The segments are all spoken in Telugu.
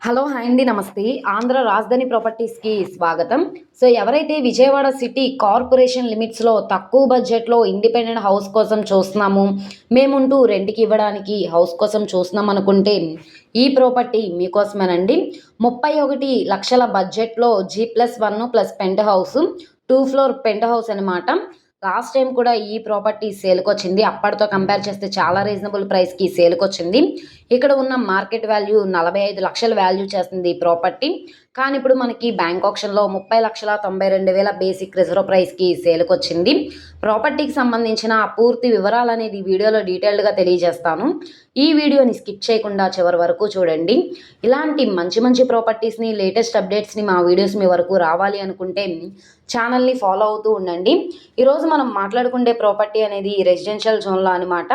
హలో! హాయ్ అండి. నమస్తే. ఆంధ్ర రాజధాని ప్రాపర్టీస్‌కి స్వాగతం. సో, ఎవరైతే విజయవాడ సిటీ కార్పొరేషన్ లిమిట్స్‌లో తక్కువ బడ్జెట్‌లో ఇండిపెండెంట్ హౌస్ కోసం చూస్తున్నాము, మేముంటూ రెంట్‌కి ఇవ్వడానికి హౌస్ కోసం చూస్తున్నాం అనుకుంటే, ఈ ప్రాపర్టీ మీకోసమేనండి. 31,00,000 బడ్జెట్‌లో G+1 plus penthouse, 2 floor penthouse అనమాట. లాస్ట్ టైం కూడా ఈ ప్రాపర్టీ సేల్‌కొచ్చింది. అప్పటితో కంపేర్ చేస్తే చాలా రీజనబుల్ ప్రైస్‌కి సేల్‌కొచ్చింది. ఇక్కడ ఉన్న మార్కెట్ వాల్యూ 45,00,000 వాల్యూ చేస్తుంది ఈ ప్రాపర్టీ. కానీ ఇప్పుడు మనకి బ్యాంక్ ఆక్షన్‌లో 30,92,000 బేసిక్ రిజర్వ్ ప్రైస్‌కి సేల్‌కొచ్చింది. ప్రాపర్టీకి సంబంధించిన పూర్తి వివరాలనేది ఈ వీడియోలో డీటెయిల్డ్‌గా తెలియజేస్తాను. ఈ వీడియోని స్కిప్ చేయకుండా చివరి వరకు చూడండి. ఇలాంటి మంచి మంచి ప్రాపర్టీస్‌ని, లేటెస్ట్ అప్డేట్స్‌ని మా వీడియోస్ మీ వరకు రావాలి అనుకుంటే ఛానల్‌ని ఫాలో అవుతూ ఉండండి. ఈరోజు మనం మాట్లాడుకునే ప్రాపర్టీ అనేది రెసిడెన్షియల్ జోన్‌లో అనమాట.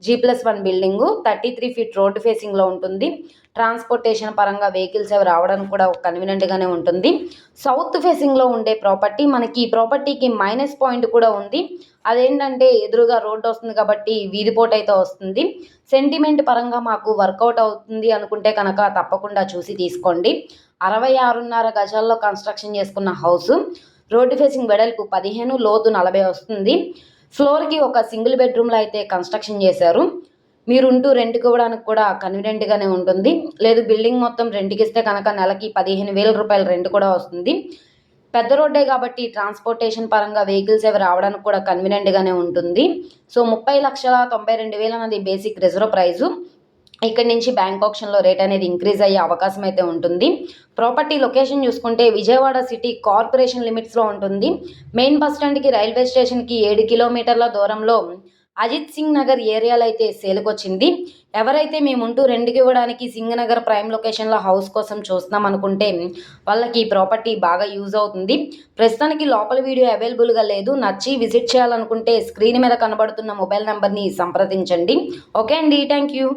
G+1 బిల్డింగు 33 ఫీట్ రోడ్ ఫేసింగ్‌లో ఉంటుంది. ట్రాన్స్‌పోర్టేషన్ పరంగా వెహికల్స్ అవి రావడానికి కూడా కన్వీనియంట్‌గానే ఉంటుంది. సౌత్ ఫేసింగ్‌లో ఉండే ప్రాపర్టీ. మనకి ఈ ప్రాపర్టీకి మైనస్ పాయింట్ కూడా ఉంది. అదేంటంటే ఎదురుగా రోడ్డు వస్తుంది కాబట్టి వీధిపోటైతే వస్తుంది. సెంటిమెంట్ పరంగా మాకు వర్కౌట్ అవుతుంది అనుకుంటే కనుక తప్పకుండా చూసి తీసుకోండి. 66.5 గజాల్లో కన్స్ట్రక్షన్ చేసుకున్న హౌసు. రోడ్డు ఫేసింగ్ వెడల్పు 15, లోతు 40 వస్తుంది. ఫ్లోర్‌కి ఒక సింగిల్ బెడ్‌రూమ్‌లో అయితే కన్స్ట్రక్షన్ చేశారు. మీరుంటూ రెంట్‌కి ఇవ్వడానికి కూడా కన్వీనియంట్‌గానే ఉంటుంది. లేదు బిల్డింగ్ మొత్తం రెంట్‌కి ఇస్తే కనుక నెలకి రూ. 15,000 రెంట్ కూడా వస్తుంది. పెద్ద రోడ్డే కాబట్టి ట్రాన్స్‌పోర్టేషన్ పరంగా వెహికల్స్ అవి రావడానికి కూడా కన్వీనియంట్‌గానే ఉంటుంది. సో, 30,92,000 అన్నది బేసిక్ రిజర్వ్ ప్రైజు. ఇక్కడి నుంచి బ్యాంక్ ఆక్షన్‌లో రేట్ అనేది ఇంక్రీజ్ అయ్యే అవకాశం అయితే ఉంటుంది. ప్రాపర్టీ లొకేషన్ చూసుకుంటే విజయవాడ సిటీ కార్పొరేషన్ లిమిట్స్‌లో ఉంటుంది. మెయిన్ బస్ స్టాండ్‌కి, రైల్వే స్టేషన్‌కి 7 కిలోమీటర్ల దూరంలో అజిత్ సింగ్ నగర్ ఏరియాలో అయితే సేల్‌కొచ్చింది. ఎవరైతే మేముంటూ రెంట్‌కి ఇవ్వడానికి సింగనగర్ ప్రైమ్ లొకేషన్‌లో హౌస్ కోసం చూస్తున్నాం అనుకుంటే వాళ్ళకి ఈ ప్రాపర్టీ బాగా యూజ్ అవుతుంది. ప్రస్తుతానికి లోపల వీడియో అవైలబుల్‌గా లేదు. నచ్చి విజిట్ చేయాలనుకుంటే స్క్రీన్ మీద కనబడుతున్న మొబైల్ నంబర్‌ని సంప్రదించండి. ఓకే అండి. Thank you.